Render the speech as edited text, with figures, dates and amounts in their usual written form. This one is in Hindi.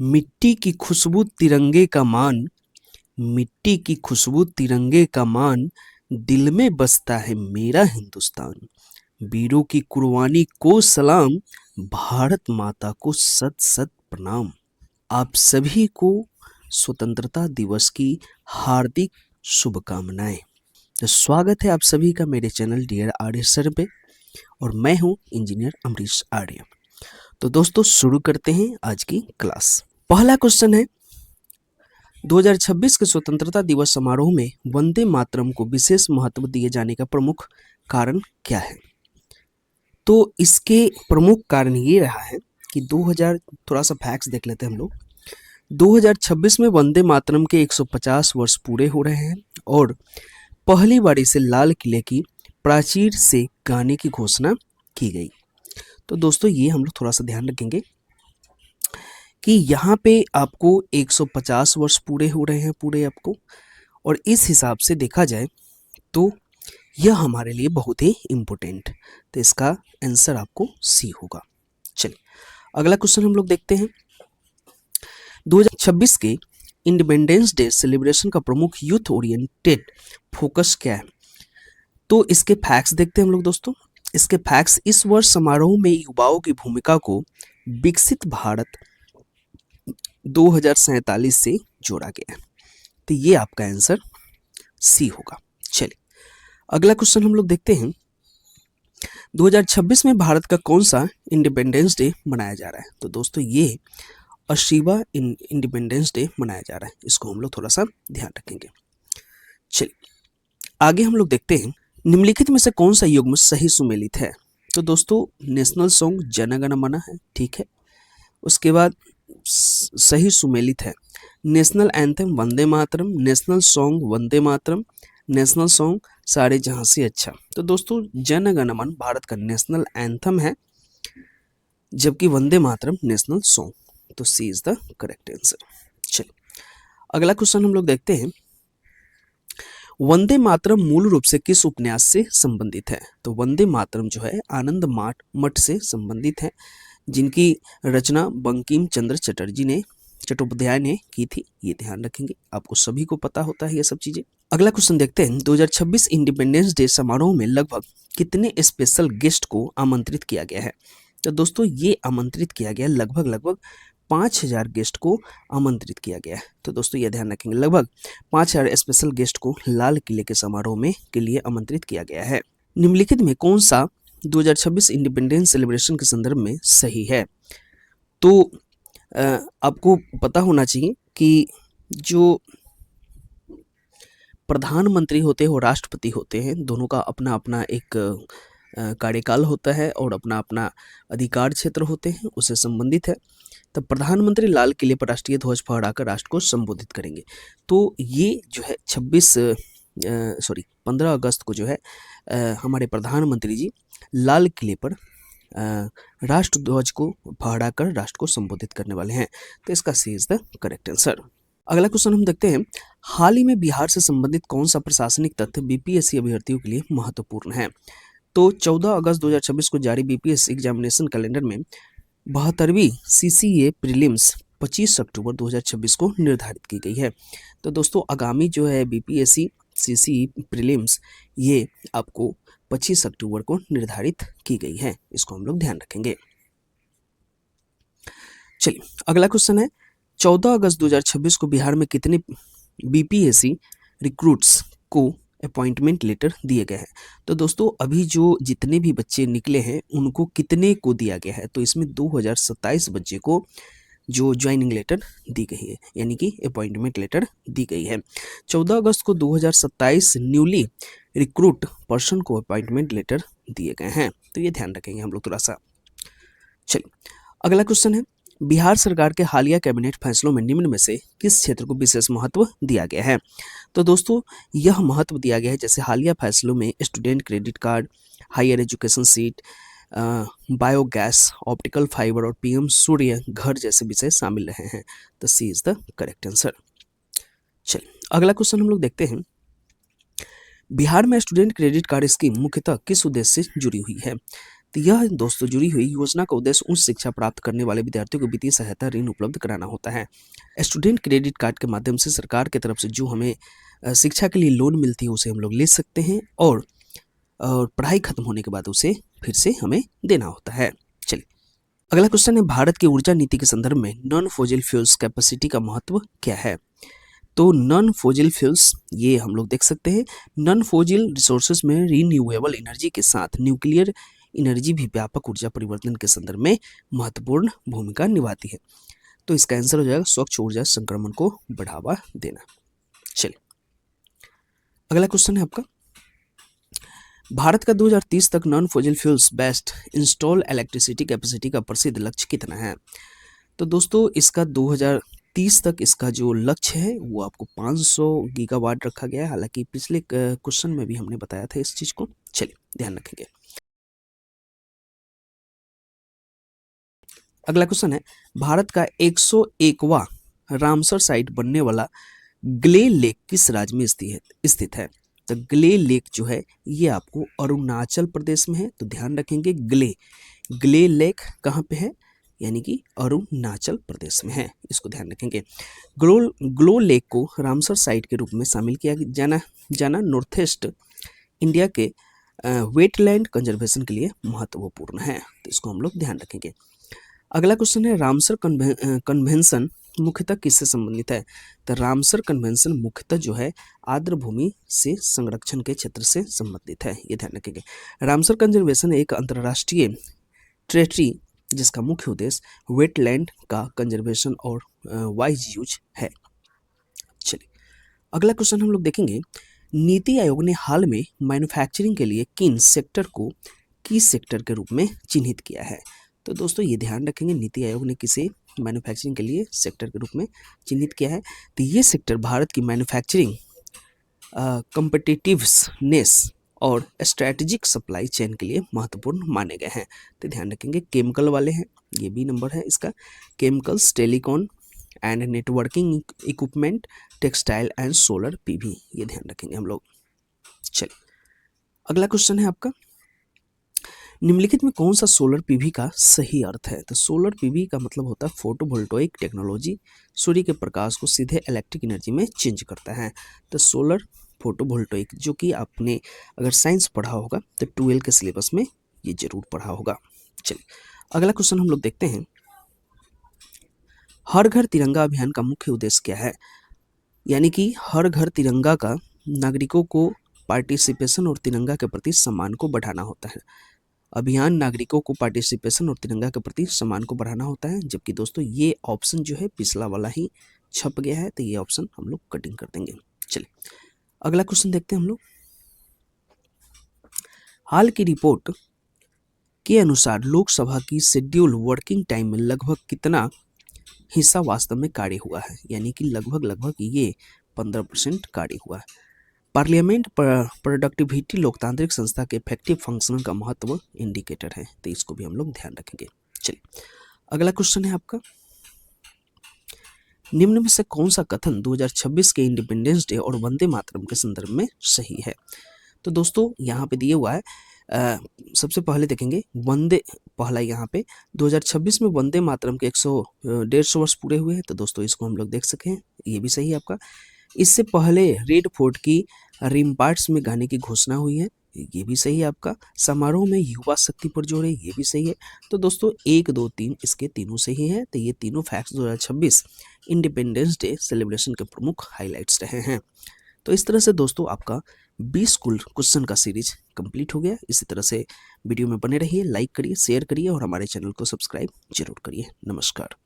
मिट्टी की खुशबू तिरंगे का मान, मिट्टी की खुशबू तिरंगे का मान, दिल में बसता है मेरा हिंदुस्तान। वीरों की कुर्बानी को सलाम, भारत माता को सत सत प्रणाम। आप सभी को स्वतंत्रता दिवस की हार्दिक शुभकामनाएं। तो स्वागत है आप सभी का मेरे चैनल डियर आर्य सर पे, और मैं हूं इंजीनियर अमरीश आर्य। तो दोस्तों शुरू करते हैं आज की क्लास। पहला क्वेश्चन है, 2026 के स्वतंत्रता दिवस समारोह में वंदे मातरम को विशेष महत्व दिए जाने का प्रमुख कारण क्या है? तो इसके प्रमुख कारण ये रहा है कि 2000, थोड़ा सा फैक्ट्स देख लेते हैं हम लोग। 2026 में वंदे मातरम के 150 वर्ष पूरे हो रहे हैं और पहली बार इसे लाल किले की प्राचीर से गाने की घोषणा की गई। तो दोस्तों ये हम लोग थोड़ा सा ध्यान रखेंगे कि यहाँ पे आपको 150 वर्ष पूरे हो रहे हैं पूरे आपको, और इस हिसाब से देखा जाए तो यह हमारे लिए बहुत ही इम्पोर्टेंट, तो इसका आंसर आपको सी होगा। चलिए अगला क्वेश्चन हम लोग देखते हैं। 2026 के इंडिपेंडेंस डे सेलिब्रेशन का प्रमुख यूथ ओरिएंटेड फोकस क्या है? तो इसके फैक्ट्स देखते हैं हम लोग दोस्तों। इसके फैक्ट्स, इस वर्ष समारोह में युवाओं की भूमिका को विकसित भारत 2047 से जोड़ा गया है, तो ये आपका आंसर सी होगा। चलिए अगला क्वेश्चन हम लोग देखते हैं। 2026 में भारत का कौन सा इंडिपेंडेंस डे मनाया जा रहा है? तो दोस्तों ये अशीवा इंडिपेंडेंस डे मनाया जा रहा है, इसको हम लोग थोड़ा सा ध्यान रखेंगे। चलिए आगे हम लोग देखते हैं, निम्नलिखित में से कौन सा युग्म सही सुमेलित है? तो दोस्तों नेशनल सॉन्ग जन गण मन है, ठीक है। उसके बाद सही सुमेलित है national anthem Vande Mataram, national song Vande Mataram, national song सारे जहां से अच्छा। तो दोस्तों जन गण मन भारत का नेशनल एंथम है, जबकि वंदे मातरम नेशनल सॉन्ग, तो C is the correct answer. चलिए अगला क्वेश्चन हम लोग देखते हैं, वंदे मातरम मूल रूप से किस उपन्यास से संबंधित है? तो वंदे मातरम जो है आनंद मठ से संबंधित है, जिनकी रचना बंकिम चंद्र चट्टोपाध्याय ने की थी। ये ध्यान रखेंगे, आपको सभी को पता होता है ये सब चीजें। अगला क्वेश्चन देखते हैं, 2026 इंडिपेंडेंस डे समारोह में लगभग कितने स्पेशल गेस्ट को आमंत्रित किया गया है? तो दोस्तों ये आमंत्रित किया गया लगभग 5000 गेस्ट को आमंत्रित किया गया है। तो दोस्तों ये ध्यान रखेंगे, लगभग 5000 स्पेशल गेस्ट को लाल किले के समारोह में के लिए आमंत्रित किया गया है। निम्नलिखित में कौन सा 2026 इंडिपेंडेंस सेलिब्रेशन के संदर्भ में सही है? तो आपको पता होना चाहिए कि जो प्रधानमंत्री होते हैं और राष्ट्रपति होते हैं, दोनों का अपना अपना एक कार्यकाल होता है और अपना अपना अधिकार क्षेत्र होते हैं, उससे संबंधित है। तब प्रधानमंत्री लाल किले पर राष्ट्रीय ध्वज फहराकर राष्ट्र को संबोधित करेंगे। तो ये जो है 15 अगस्त को जो है हमारे प्रधानमंत्री जी लाल किले पर राष्ट्र ध्वज को फहराकर राष्ट्र को संबोधित करने वाले हैं, तो इसका सी इज द करेक्ट आंसर। अगला क्वेश्चन हम देखते हैं, हाल ही में बिहार से संबंधित कौन सा प्रशासनिक तथ्य बीपीएससी अभ्यर्थियों के लिए महत्वपूर्ण है? तो 14 अगस्त 2026 को जारी बीपीएससी एग्जामिनेशन कैलेंडर में 72वीं सीसीए प्रीलिम्स 25 अक्टूबर 2026 को निर्धारित की गई है। तो दोस्तों आगामी जो है बीपीएससी सीसीई प्रीलिम्स ये आपको 25 अक्टूबर को निर्धारित की गई है, इसको हम लोग ध्यान रखेंगे। चलिए अगला क्वेश्चन है, 14 अगस्त 2026 को बिहार में कितने बीपीएससी रिक्रूट्स को अपॉइंटमेंट लेटर दिए गए हैं? तो दोस्तों अभी जो जितने भी बच्चे निकले हैं उनको कितने को दिया गया है? तो इसमें 2027 बच्चे को जो ज्वाइनिंग लेटर दी गई है, यानी कि अपॉइंटमेंट लेटर दी गई है। 14 अगस्त को 2027 न्यूली रिक्रूट पर्सन को अपॉइंटमेंट लेटर दिए गए हैं, तो ये ध्यान रखेंगे हम लोग थोड़ा सा। चलिए अगला क्वेश्चन है, बिहार सरकार के हालिया कैबिनेट फैसलों में निम्न में से किस क्षेत्र को विशेष महत्व दिया गया है? तो दोस्तों यह महत्व दिया गया है, जैसे हालिया फैसलों में student credit card, higher education seat, biogas, optical fibre और पीएम सूर्य घर जैसे विषय शामिल रहे हैं, तो C is the correct answer. चलिए अगला क्वेश्चन हम लोग देखते हैं, बिहार में स्टूडेंट क्रेडिट कार्ड स्कीम मुख्यतः किस उद्देश्य से जुड़ी हुई है? तो तो यह दोस्तों जुड़ी हुई योजना का उद्देश्य उच्च शिक्षा प्राप्त करने वाले विद्यार्थियों को वित्तीय सहायता ऋण उपलब्ध कराना होता है। स्टूडेंट क्रेडिट कार्ड के माध्यम से सरकार की तरफ से जो हमें शिक्षा के लिए लोन मिलती है उसे हम लोग ले सकते हैं और पढ़ाई खत्म होने के बाद उसे फिर से हमें देना होता है। चलिए अगला क्वेश्चन है, भारत की ऊर्जा नीति के संदर्भ में नॉन फॉसिल फ्यूल्स कैपेसिटी का महत्व क्या है? तो नॉन फॉसिल फ्यूल्स ये हम लोग देख सकते हैं, नॉन फॉसिल रिसोर्सेज में रीन्यूएबल एनर्जी के साथ न्यूक्लियर एनर्जी भी व्यापक ऊर्जा परिवर्तन के संदर्भ में महत्वपूर्ण भूमिका निभाती है। तो इसका आंसर हो जाएगा स्वच्छ ऊर्जा संक्रमण को बढ़ावा देना। चलिए अगला क्वेश्चन है आपका, भारत का 2030 तक non fossil fuels based install electricity capacity का प्रसिद्ध लक्ष्य कितना है? तो दोस्तों इसका 2030 तक इसका जो लक्ष्य है वो आपको 500 गीगावाट रखा गया है। हालांकि पिछले क्वेश्चन में भी हमने बताया था इस चीज को। चलिए ध्यान रखेंगे। अगला क्वेश्चन है, भारत का 101वां रामसर साइट बनने वाला ग्ले लेक किस राज्य में स्थित है? तो ग्ले लेक जो है ये आपको अरुणाचल प्रदेश में है। तो ध्यान रखेंगे ग्ले लेक कहाँ पे है, यानी कि अरुणाचल प्रदेश में है, इसको ध्यान रखेंगे। ग्लो लेक को रामसर साइट के रूप में शामिल किया जाना नॉर्थ ईस्ट इंडिया के वेटलैंड कंजर्वेशन के लिए महत्वपूर्ण है। तो इसको हम लोग ध्यान रखेंगे। अगला क्वेश्चन है, रामसर कन्वेंशन मुख्यतः किससे संबंधित है? तो रामसर कन्वेंशन मुख्यतः जो है आर्द्र भूमि से संरक्षण के क्षेत्र से संबंधित है, ये ध्यान रखेंगे। रामसर कंजर्वेशन एक अंतर्राष्ट्रीय ट्रेटी जिसका मुख्य उद्देश्य वेटलैंड का कंजर्वेशन और वाइज यूज है। चलिए अगला क्वेश्चन हम लोग देखेंगे, नीति आयोग ने हाल में मैन्युफैक्चरिंग के लिए किन सेक्टर को की सेक्टर के रूप में चिन्हित किया है? तो दोस्तों ये ध्यान रखेंगे, नीति आयोग ने किसे मैन्युफैक्चरिंग के लिए सेक्टर के रूप में चिन्हित किया है? तो ये सेक्टर भारत की मैन्युफैक्चरिंग कॉम्पिटिटिवनेस और स्ट्रैटेजिक सप्लाई चेन के लिए महत्वपूर्ण माने गए हैं। तो ध्यान रखेंगे केमिकल वाले हैं, ये भी नंबर है इसका, chemicals, telecom and networking equipment, textile and solar PV, ये ध्यान रखेंगे हम लोग। चलिए अगला क्वेश्चन है आपका, निम्नलिखित में कौन सा सोलर पीवी का सही अर्थ है? तो सोलर पीवी का मतलब होता है फोटोवोल्टाइक टेक्नोलॉजी, सूर्य के प्रकाश को सीधे इलेक्ट्रिक एनर्जी में चेंज करता है। तो सोलर फोटोवोल्टाइक जो कि आपने अगर साइंस पढ़ा होगा तो 12 के सिलेबस में ये जरूर पढ़ा होगा। चलिए अगला क्वेश्चन हम लोग देखते हैं, हर घर तिरंगा अभियान का मुख्य उद्देश्य क्या है? यानी कि हर घर तिरंगा का नागरिकों को पार्टिसिपेशन और तिरंगा के प्रति सम्मान को बढ़ाना होता है। अभियान नागरिकों को पार्टिसिपेशन और तिरंगा के प्रति सम्मान को बढ़ाना होता है, जबकि दोस्तों ये ऑप्शन जो है पिछला वाला ही छप गया है, तो ये ऑप्शन हम लोग कटिंग कर देंगे। चलिए अगला क्वेश्चन देखते हैं हम लोग, हाल की रिपोर्ट के अनुसार लोकसभा की शेड्यूल वर्किंग टाइम में लगभग कितना हिस्सा वास्तव में कार्य हुआ है? यानी कि लगभग ये 15% कार्य हुआ है। पार्लियामेंट प्रोडक्टिविटी लोकतांत्रिक संस्था के इफेक्टिव फंक्शन का महत्व इंडिकेटर है, तो इसको भी हम लोग ध्यान रखेंगे। चलिए अगला क्वेश्चन है आपका, निम्न में से कौन सा कथन 2026 के इंडिपेंडेंस डे और वंदे मातरम के संदर्भ में सही है? तो दोस्तों यहाँ पे दिए हुआ है, सबसे पहले देखेंगे पहला यहाँ पे 2026 में वंदे मातरम के 150 वर्ष पूरे हुए हैं, तो दोस्तों इसको हम लोग देख सकें, ये भी सही है आपका। इससे पहले रेड फोर्ट की रिम्पार्ट्स में गाने की घोषणा हुई है, ये भी सही है आपका। समारोह में युवा शक्ति पर जोर है, ये भी सही है। तो दोस्तों 1, 2, 3 इसके तीनों सही हैं। तो ये तीनों फैक्ट्स 2026 इंडिपेंडेंस डे सेलिब्रेशन के प्रमुख हाईलाइट्स रहे हैं। तो इस तरह से दोस्तों आपका 20 क्वेश्चन का सीरीज कंप्लीट हो गया। इसी तरह से वीडियो में बने रहिए, लाइक करिए, शेयर करिए और हमारे चैनल को सब्सक्राइब जरूर करिए। नमस्कार।